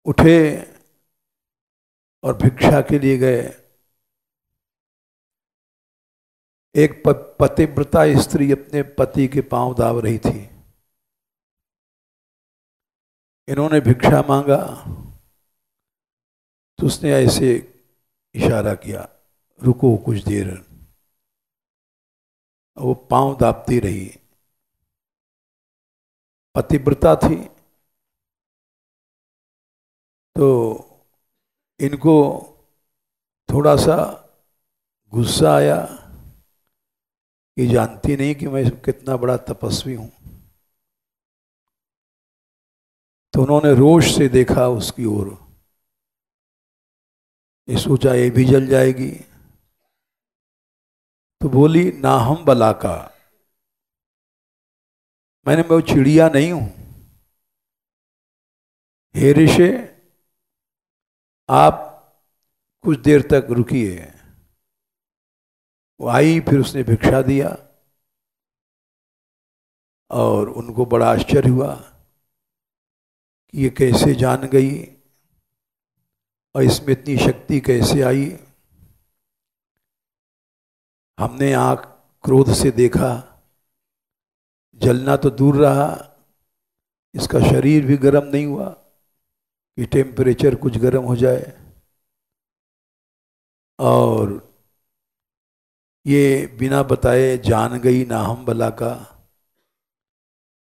उठे और भिक्षा के लिए गए, एक पतिव्रता स्त्री अपने पति के पांव दाब रही थी। इन्होंने भिक्षा मांगा तो उसने ऐसे इशारा किया, रुको कुछ देर। वो पांव दाबती रही, पतिव्रता थी। तो इनको थोड़ा सा गुस्सा आया कि जानती नहीं कि मैं कितना बड़ा तपस्वी हूं। तो उन्होंने रोष से देखा उसकी ओर, ये सोचा ये भी जल जाएगी। तो बोली, ना हम बला का, मैं वो चिड़िया नहीं हूं। हे ऋषि, आप कुछ देर तक रुकिए। वो आई, फिर उसने भिक्षा दिया और उनको बड़ा आश्चर्य हुआ कि ये कैसे जान गई और इसमें इतनी शक्ति कैसे आई। हमने आंख क्रोध से देखा, जलना तो दूर रहा, इसका शरीर भी गर्म नहीं हुआ कि टेम्परेचर कुछ गर्म हो जाए। और ये बिना बताए जान गई ना हम बला का।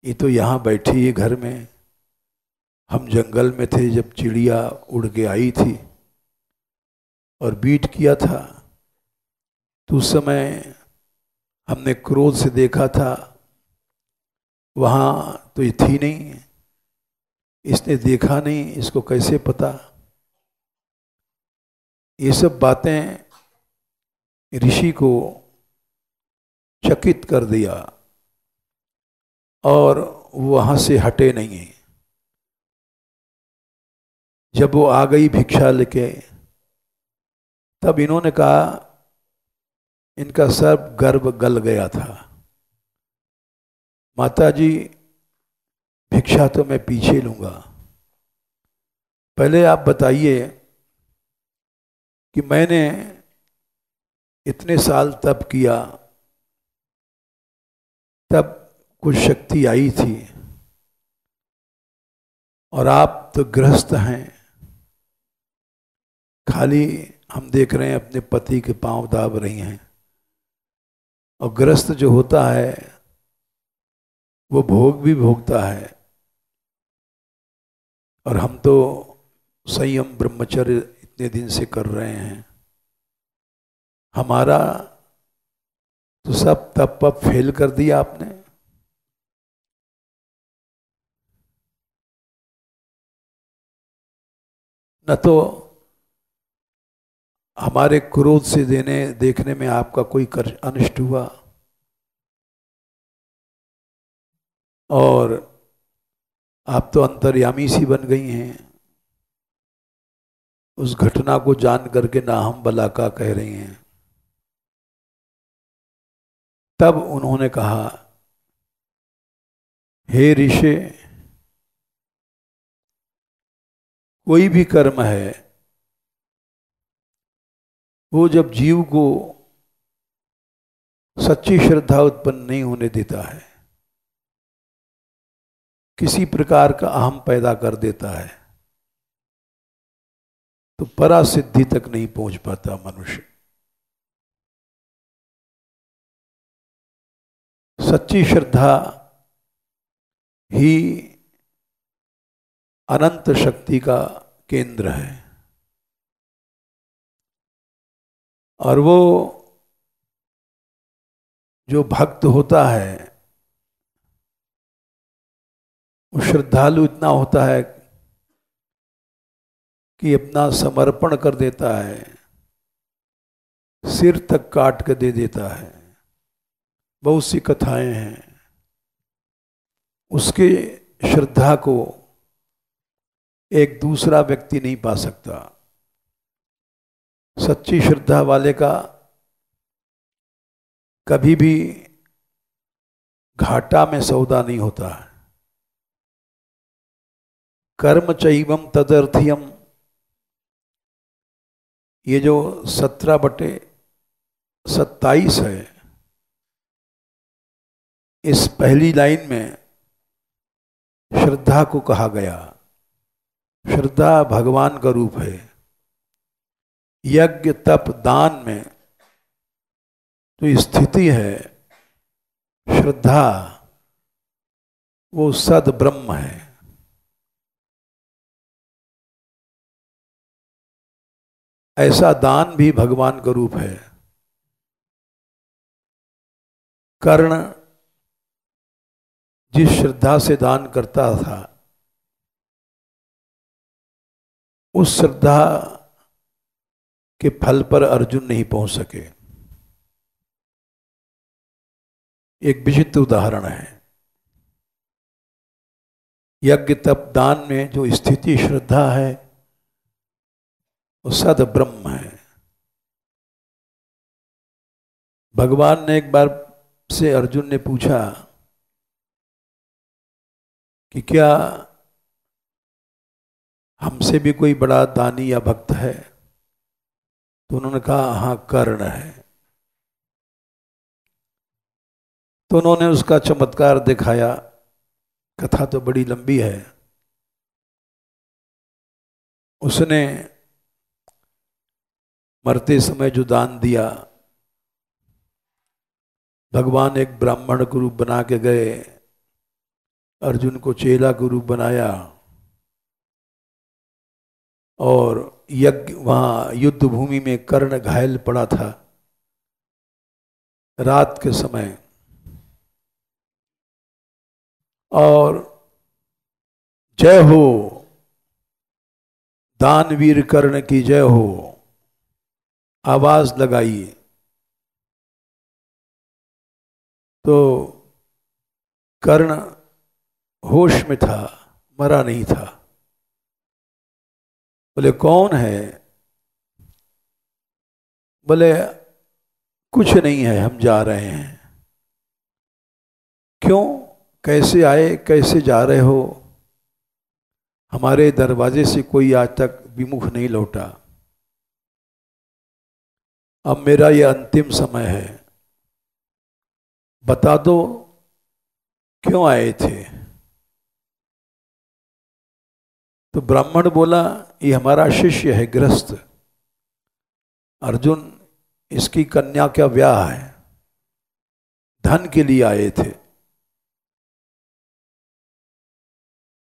ये तो यहाँ बैठी है घर में, हम जंगल में थे जब चिड़िया उड़ के आई थी और बीट किया था, तो उस समय हमने क्रोध से देखा था, वहाँ तो ये थी नहीं, इसने देखा नहीं, इसको कैसे पता। ये सब बातें ऋषि को चकित कर दिया और वहां से हटे नहीं। जब वो आ गई भिक्षा लेके, तब इन्होंने कहा, इनका सब गर्भ गल गया था, माता जी भिक्षा तो मैं पीछे लूंगा, पहले आप बताइए कि मैंने इतने साल तप किया, तब कुछ शक्ति आई थी, और आप तो गृहस्थ हैं, खाली हम देख रहे हैं अपने पति के पांव दाब रही हैं। और गृहस्थ जो होता है वो भोग भी भोगता है, और हम तो संयम ब्रह्मचर्य इतने दिन से कर रहे हैं। हमारा तो सब तप फेल कर दिया आपने। न तो हमारे क्रोध से देखने में आपका कोई अनिष्ट हुआ, और आप तो अंतर्यामी सी बन गई हैं। उस घटना को जान करके ना हम बला का कह रही हैं। तब उन्होंने कहा, हे ऋषि, कोई भी कर्म है वो जब जीव को सच्ची श्रद्धा उत्पन्न नहीं होने देता है, किसी प्रकार का अहम पैदा कर देता है, तो परासिद्धि तक नहीं पहुंच पाता मनुष्य। सच्ची श्रद्धा ही अनंत शक्ति का केंद्र है, और वो जो भक्त होता है वो श्रद्धालु इतना होता है कि अपना समर्पण कर देता है, सिर तक काट कर दे देता है। बहुत सी कथाएं हैं। उसके श्रद्धा को एक दूसरा व्यक्ति नहीं पा सकता। सच्ची श्रद्धा वाले का कभी भी घाटा में सौदा नहीं होता है। कर्म चैवम तदर्थियम, ये जो 17/27 है, इस पहली लाइन में श्रद्धा को कहा गया। श्रद्धा भगवान का रूप है। यज्ञ तप दान में जो स्थिति है श्रद्धा, वो सद ब्रह्म है। ऐसा दान भी भगवान का रूप है। कर्ण जिस श्रद्धा से दान करता था, उस श्रद्धा के फल पर अर्जुन नहीं पहुंच सके। एक विचित्र उदाहरण है। यज्ञ तप दान में जो स्थिति श्रद्धा है वो सद ब्रह्म है। भगवान ने एक बार से अर्जुन ने पूछा कि क्या हमसे भी कोई बड़ा दानी या भक्त है? तो उन्होंने कहा हाँ, कर्ण है। तो उन्होंने उसका चमत्कार दिखाया। कथा तो बड़ी लंबी है। उसने मरते समय जो दान दिया, भगवान एक ब्राह्मण को रूप बना के गए, अर्जुन को चेला को रूप बनाया और यज्ञ वहां युद्ध भूमि में कर्ण घायल पड़ा था रात के समय, और जय हो दानवीर कर्ण की जय हो आवाज लगाई। तो कर्ण होश में था, मरा नहीं था। बोले कौन है? बोले कुछ नहीं है, हम जा रहे हैं। क्यों? कैसे आए, कैसे जा रहे हो? हमारे दरवाजे से कोई आज तक विमुख नहीं लौटा। अब मेरा ये अंतिम समय है, बता दो क्यों आए थे? तो ब्राह्मण बोला ये हमारा शिष्य है, गृहस्थ अर्जुन, इसकी कन्या का ब्याह है, धन के लिए आए थे।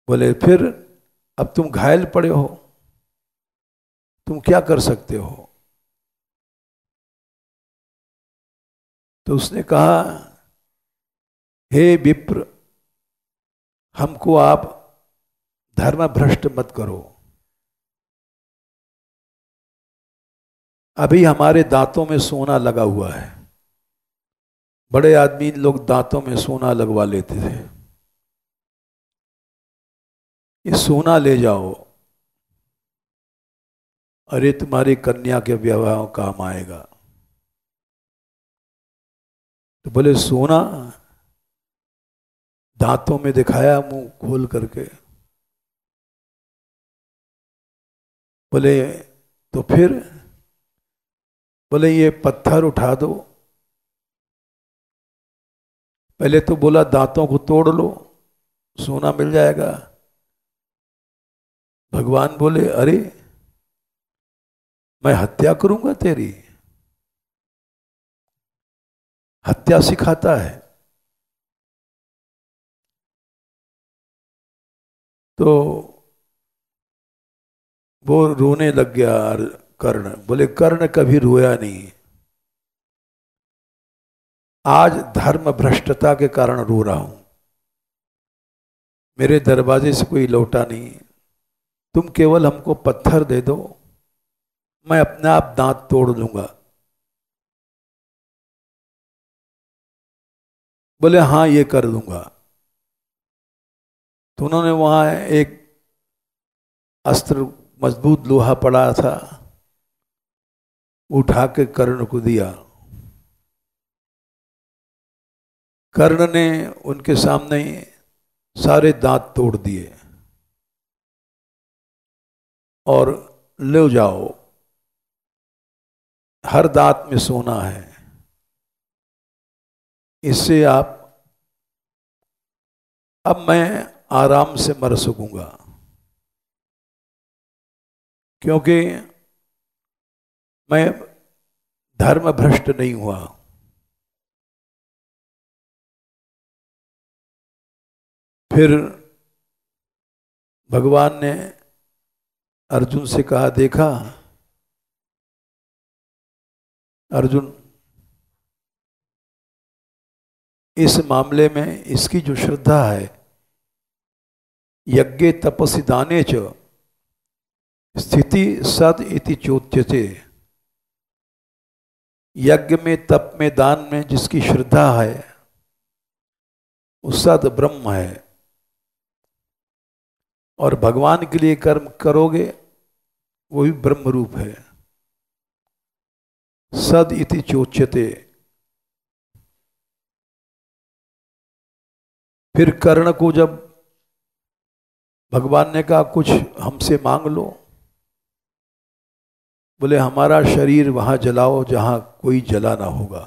बोले फिर अब तुम घायल पड़े हो, तुम क्या कर सकते हो? तो उसने कहा हे विप्र, हमको आप धर्म भ्रष्ट मत करो। अभी हमारे दांतों में सोना लगा हुआ है। बड़े आदमी लोग दांतों में सोना लगवा लेते थे। ये सोना ले जाओ, अरे तुम्हारी कन्या के विवाह काम आएगा। तो बोले सोना? दांतों में दिखाया मुंह खोल करके। बोले तो फिर? बोले ये पत्थर उठा दो। पहले तो बोला दांतों को तोड़ लो, सोना मिल जाएगा। भगवान बोले अरे मैं हत्या करूंगा तेरी? हत्या सिखाता है? तो वो रोने लग गया कर्ण। बोले कर्ण कभी रोया नहीं, आज धर्म भ्रष्टता के कारण रो रहा हूं। मेरे दरवाजे से कोई लौटा नहीं, तुम केवल हमको पत्थर दे दो, मैं अपने आप दांत तोड़ लूंगा। बोले हाँ ये कर दूंगा। तो उन्होंने वहां एक अस्त्र, मजबूत लोहा पड़ा था, उठा के कर्ण को दिया। कर्ण ने उनके सामने सारे दांत तोड़ दिए और ले जाओ, हर दांत में सोना है, इससे आप अब मैं आराम से मर सकूंगा, क्योंकि मैं धर्म भ्रष्ट नहीं हुआ। फिर भगवान ने अर्जुन से कहा, देखा अर्जुन, इस मामले में इसकी जो श्रद्धा है, यज्ञे तपसि दाने च स्थिति सद इति चोच्यते, यज्ञ में, तप में, दान में जिसकी श्रद्धा है वो सद ब्रह्म है। और भगवान के लिए कर्म करोगे वो भी ब्रह्म रूप है। सद इति चोच्यते। फिर कर्ण को जब भगवान ने कहा कुछ हमसे मांग लो, बोले हमारा शरीर वहां जलाओ जहां कोई जला ना होगा।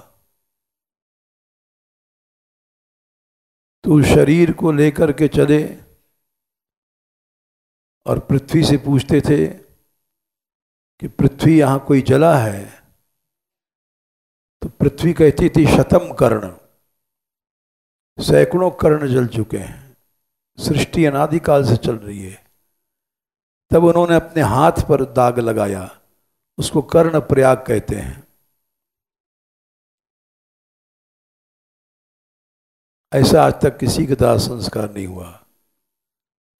तो शरीर को लेकर के चले और पृथ्वी से पूछते थे कि पृथ्वी यहां कोई जला है? तो पृथ्वी कहती थी शतम कर्ण, सैकड़ों कर्ण जल चुके हैं, सृष्टि अनादिकाल से चल रही है। तब उन्होंने अपने हाथ पर दाग लगाया, उसको कर्ण प्रयाग कहते हैं। ऐसा आज तक किसी का दाह संस्कार नहीं हुआ।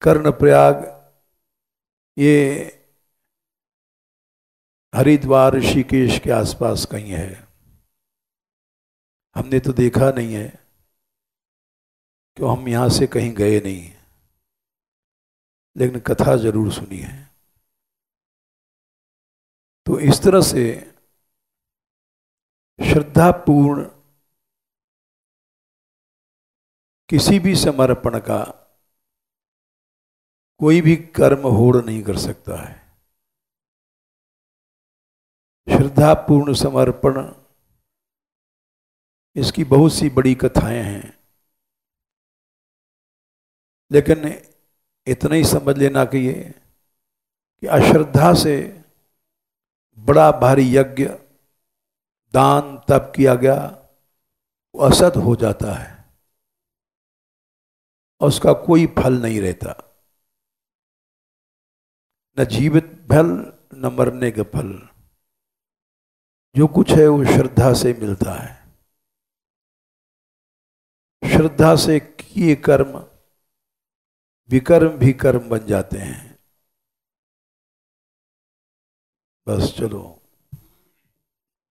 कर्ण प्रयाग ये हरिद्वार ऋषिकेश के आसपास कहीं है। हमने तो देखा नहीं है, क्यों हम यहां से कहीं गए नहीं, लेकिन कथा जरूर सुनी है। तो इस तरह से श्रद्धापूर्ण किसी भी समर्पण का कोई भी कर्म होड़ नहीं कर सकता है। श्रद्धापूर्ण समर्पण, इसकी बहुत सी बड़ी कथाएं हैं, लेकिन इतना ही समझ लेना कि ये कि अश्रद्धा से बड़ा भारी यज्ञ, दान, तप किया गया वो असत हो जाता है और उसका कोई फल नहीं रहता, न जीवित फल न मरने का फल। जो कुछ है वो श्रद्धा से मिलता है। श्रद्धा से किए कर्म विकर्म भी कर्म बन जाते हैं। बस चलो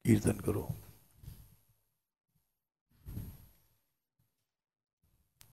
कीर्तन करो।